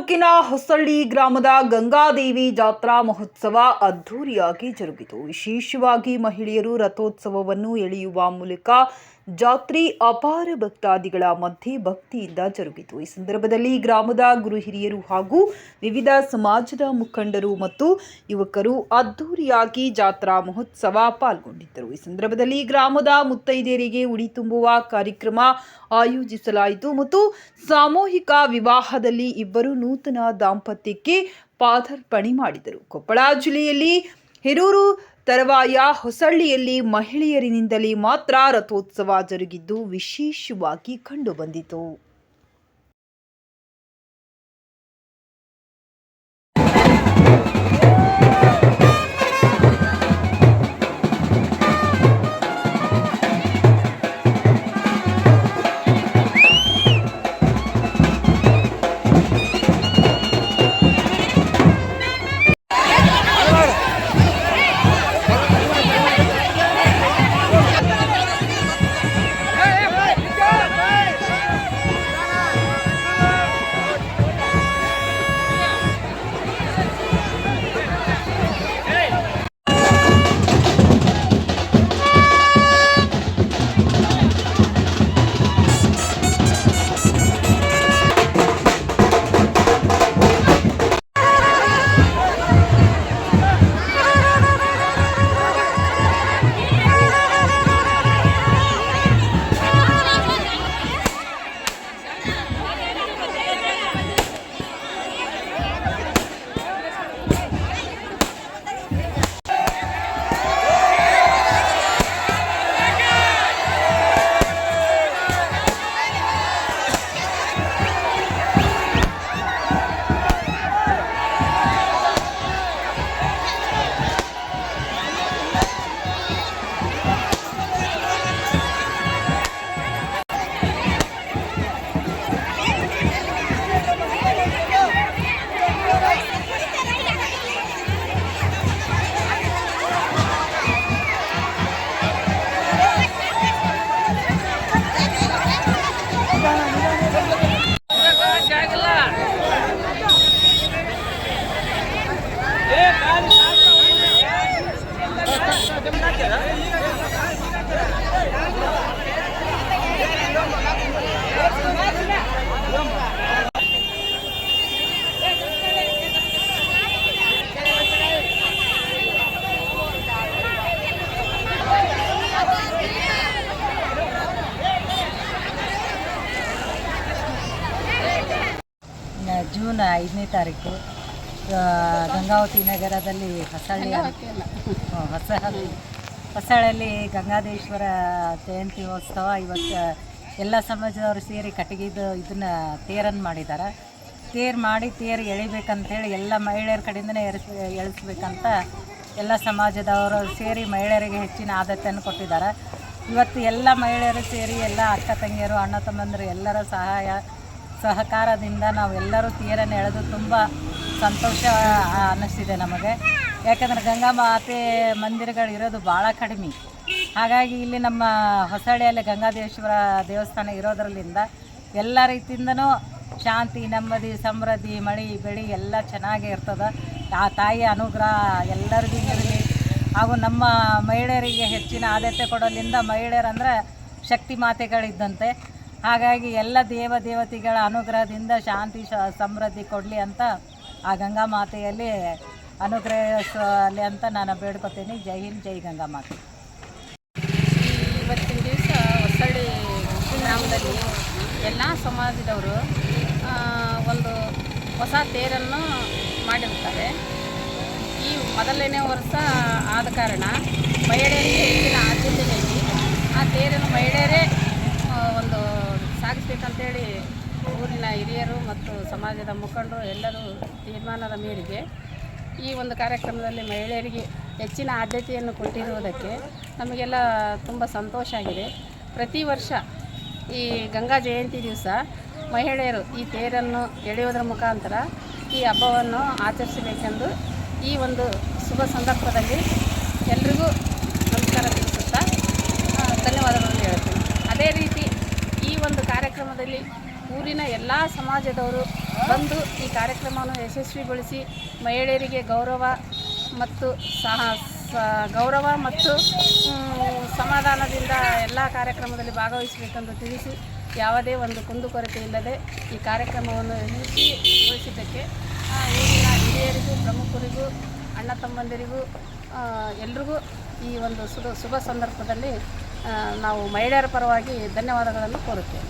ತಾಲೂಕಿನ ಹೊಸಳ್ಳಿ ಗ್ರಾಮದ ಗಂಗಾದೇವಿ ಜಾತ್ರಾ ಮಹೋತ್ಸವ ಅದ್ದೂರಿಯಾಗಿ ಜರುಗಿತು. ವಿಶೇಷವಾಗಿ ಮಹಿಳೆಯರು ರಥೋತ್ಸವವನ್ನು ಎಳೆಯುವ ಮೂಲಕ ಜಾತ್ರೆ ಅಪಾರ ಭಕ್ತಾದಿಗಳ ಮಧ್ಯೆ ಭಕ್ತಿಯಿಂದ ಜರುಗಿತು. ಈ ಸಂದರ್ಭದಲ್ಲಿ ಗ್ರಾಮದ ಗುರು ಹಿರಿಯರು ಹಾಗೂ ವಿವಿಧ ಸಮಾಜದ ಮುಖಂಡರು ಮತ್ತು ಯುವಕರು ಅದ್ದೂರಿಯಾಗಿ ಜಾತ್ರಾ ಮಹೋತ್ಸವ ಪಾಲ್ಗೊಂಡಿದ್ದರು. ಈ ಸಂದರ್ಭದಲ್ಲಿ ಗ್ರಾಮದ ಮುತ್ತೈದೆಯರಿಗೆ ಉಡಿ ತುಂಬುವ ಕಾರ್ಯಕ್ರಮ ಆಯೋಜಿಸಲಾಯಿತು ಮತ್ತು ಸಾಮೂಹಿಕ ವಿವಾಹದಲ್ಲಿ ಇಬ್ಬರು ನೂತನ ದಾಂಪತ್ಯಕ್ಕೆ ಪಾದಾರ್ಪಣೆ ಮಾಡಿದರು. ಕೊಪ್ಪಳ ಜಿಲ್ಲೆಯಲ್ಲಿ ಹಿರೂರು ತರುವಾಯ ಹೊಸಳ್ಳಿಯಲ್ಲಿ ಮಹಿಳೆಯರಿನಿಂದಲೇ ಮಾತ್ರ ರಥೋತ್ಸವ ಜರುಗಿದ್ದು ವಿಶೇಷವಾಗಿ ಕಂಡುಬಂದಿತು. ಜೂನ್ 5ನೇ ತಾರೀಕು ಗಂಗಾವತಿ ನಗರದಲ್ಲಿ ಹೊಸಳ್ಳಿಯಲ್ಲಿ ಗಂಗಾದೇಶ್ವರ ಜಯಂತಿ ಉತ್ಸವ ಇವತ್ತು ಎಲ್ಲ ಸಮಾಜದವರು ಸೇರಿ ಕಟ್ಟಿಗೆದು ಇದನ್ನು ತೇರನ್ನು ಮಾಡಿದ್ದಾರೆ. ತೇರು ಎಳಿಬೇಕಂತೇಳಿ ಎಲ್ಲ ಮಹಿಳೆಯರ ಕಡೆಯಿಂದನೇ ಎಳಿಸ್ಬೇಕಂತ ಎಲ್ಲ ಸಮಾಜದವರು ಸೇರಿ ಮಹಿಳೆಯರಿಗೆ ಹೆಚ್ಚಿನ ಆದ್ಯತೆಯನ್ನು ಕೊಟ್ಟಿದ್ದಾರೆ. ಇವತ್ತು ಎಲ್ಲ ಮಹಿಳೆಯರು ಸೇರಿ ಎಲ್ಲ ಅಕ್ಕ ತಂಗಿಯರು ಅಣ್ಣ ತಮ್ಮಂದಿರು ಎಲ್ಲರ ಸಹಕಾರದಿಂದ ನಾವೆಲ್ಲರೂ ತೇರನ್ನು ಎಳೆದು ತುಂಬ ಸಂತೋಷ ಅನ್ನಿಸ್ತಿದೆ ನಮಗೆ. ಯಾಕಂದರೆ ಗಂಗಾ ಮಾತೆ ಮಂದಿರಗಳು ಇರೋದು ಭಾಳ ಕಡಿಮೆ. ಹಾಗಾಗಿ ಇಲ್ಲಿ ನಮ್ಮ ಹೊಸಳ್ಳಿಯಲ್ಲಿ ಗಂಗಾದೇಶ್ವರ ದೇವಸ್ಥಾನ ಇರೋದ್ರಲ್ಲಿಂದ ಎಲ್ಲ ರೀತಿಯಿಂದನೂ ಶಾಂತಿ, ನೆಮ್ಮದಿ, ಸಮೃದ್ಧಿ, ಮಳೆ ಬೆಳೆ ಎಲ್ಲ ಚೆನ್ನಾಗೇ ಇರ್ತದೆ. ಆ ತಾಯಿಯ ಅನುಗ್ರಹ ಎಲ್ಲರಿಗೂ ಇರಲಿ. ಹಾಗೂ ನಮ್ಮ ಮಹಿಳೆಯರಿಗೆ ಹೆಚ್ಚಿನ ಆದ್ಯತೆ ಕೊಡೋದ್ರಿಂದ ಮಹಿಳೆಯರಂದ್ರೆ ಶಕ್ತಿ ಮಾತೆಗಳಿದ್ದಂತೆ. ಹಾಗಾಗಿ ಎಲ್ಲ ದೇವತೆಗಳ ಅನುಗ್ರಹದಿಂದ ಶಾಂತಿ ಸಮೃದ್ಧಿ ಕೊಡಲಿ ಅಂತ ಆ ಗಂಗಾ ಮಾತೆಯಲ್ಲಿ ಅನುಗ್ರಹಿಸಲಿ ಅಂತ ನಾನು ಬೇಡ್ಕೊತೀನಿ. ಜೈ ಹಿಂದ್, ಜೈ ಗಂಗಾ ಮಾತೆ. ಇವತ್ತಿನ ದಿವಸ ಹೊಸಳ್ಳಿ ಗ್ರಾಮದಲ್ಲಿ ಎಲ್ಲ ಸಮಾಜದವರು ಒಂದು ಹೊಸ ತೇರನ್ನು ಮಾಡಿರ್ತಾರೆ. ಈ ಮೊದಲನೇ ವರ್ಷ ಆದ ಕಾರಣ ಮಹಿಳೆಯರಿಗೆ ಹೆಚ್ಚಿನ ಆದ್ಯತೆ ನೀಡಿ ಆ ತೇರನ್ನು ಮಹಿಳೆಯರೇ ಒಂದು ಸಾಗಿಸ್ಬೇಕಂತೇಳಿ ಊರಿನ ಹಿರಿಯರು ಮತ್ತು ಸಮಾಜದ ಮುಖಂಡರು ಎಲ್ಲರೂ ತೀರ್ಮಾನದ ಮೇರೆಗೆ ಈ ಒಂದು ಕಾರ್ಯಕ್ರಮದಲ್ಲಿ ಮಹಿಳೆಯರಿಗೆ ಹೆಚ್ಚಿನ ಆದ್ಯತೆಯನ್ನು ಕೊಟ್ಟಿರುವುದಕ್ಕೆ ನಮಗೆಲ್ಲ ತುಂಬ ಸಂತೋಷ ಆಗಿದೆ. ಪ್ರತಿ ವರ್ಷ ಈ ಗಂಗಾ ಜಯಂತಿ ದಿವಸ ಮಹಿಳೆಯರು ಈ ತೇರನ್ನು ಎಳೆಯುವುದರ ಮುಖಾಂತರ ಈ ಹಬ್ಬವನ್ನು ಆಚರಿಸಬೇಕೆಂದು ಈ ಒಂದು ಶುಭ ಸಂದರ್ಭದಲ್ಲಿ ಎಲ್ರಿಗೂ ನಮಸ್ಕಾರ ತಿಳಿಸುತ್ತಾ ಧನ್ಯವಾದಗಳನ್ನು ಹೇಳ್ತೀನಿ. ಅದೇ ರೀತಿ ಈ ಒಂದು ಕಾರ್ಯಕ್ರಮದಲ್ಲಿ ಊರಿನ ಎಲ್ಲ ಸಮಾಜದವರು ಬಂದು ಈ ಕಾರ್ಯಕ್ರಮವನ್ನು ಯಶಸ್ವಿಗೊಳಿಸಿ ಮಹಿಳೆಯರಿಗೆ ಗೌರವ ಮತ್ತು ಗೌರವ ಮತ್ತು ಸಮಾಧಾನದಿಂದ ಎಲ್ಲ ಕಾರ್ಯಕ್ರಮದಲ್ಲಿ ಭಾಗವಹಿಸಬೇಕೆಂದು ತಿಳಿಸಿ ಯಾವುದೇ ಒಂದು ಕುಂದುಕೊರತೆ ಇಲ್ಲದೆ ಈ ಕಾರ್ಯಕ್ರಮವನ್ನು ಯಶಸ್ವಿಗೊಳಿಸಿದ್ದಕ್ಕೆ ಊರಿನ ಹಿರಿಯರಿಗೂ ಪ್ರಮುಖರಿಗೂ ಅಣ್ಣ ತಮ್ಮಂದಿರಿಗೂ ಎಲ್ರಿಗೂ ಈ ಒಂದು ಶುಭ ಸಂದರ್ಭದಲ್ಲಿ ನಾವು ಮಹಿಳೆಯರ ಪರವಾಗಿ ಧನ್ಯವಾದಗಳನ್ನು ಕೋರುತ್ತೇವೆ.